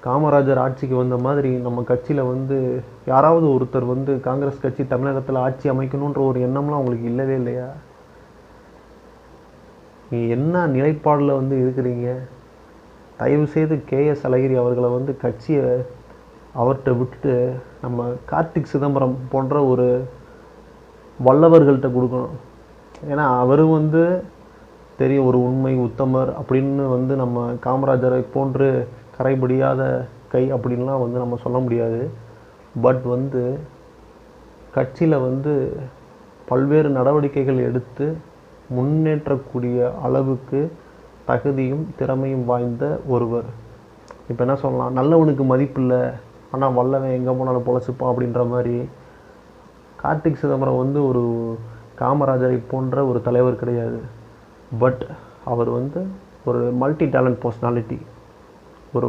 காமராஜர் ஆட்சிக்கு வந்த மாதிரி நம்ம கட்சியில் வந்து யாராவது ஒருத்தர் வந்து காங்கிரஸ் கட்சி தமிழகத்தில் ஆட்சி அமைக்கணுன்ற ஒரு எண்ணம்லாம் உங்களுக்கு இல்லவே இல்லையா? நீங்கள் என்ன நிலைப்பாடில் வந்து இருக்கிறீங்க? தயவுசெய்து கேஎஸ் அழகிரி அவர்களை வந்து கட்சியை அவர்கிட்ட விட்டுட்டு நம்ம கார்த்திக் சிதம்பரம் போன்ற ஒரு வல்லவர்கள்ட்ட கொடுக்கணும். ஏன்னா அவரும் வந்து தெரியும் ஒரு உண்மை உத்தமர் அப்படின்னு வந்து நம்ம காமராஜரை போன்று கரைபடியாத கை அப்படின்லாம் வந்து நம்ம சொல்ல முடியாது. பட் வந்து கட்சியில் வந்து பல்வேறு நடவடிக்கைகள் எடுத்து முன்னேற்றக்கூடிய அளவுக்கு தகுதியும் திறமையும் வாய்ந்த ஒருவர். இப்போ என்ன சொல்லலாம், நல்லவனுக்கு மதிப்பில்லை ஆனால் வல்லவன் எங்கே போனாலும் பொழைச்சிப்பான் அப்படின்ற மாதிரி கார்த்திக் சிதம்பரம் வந்து ஒரு காமராஜரை போன்ற ஒரு தலைவர் கிடையாது. பட் அவர் வந்து ஒரு மல்டி டேலண்ட் பர்சனாலிட்டி. ஒரு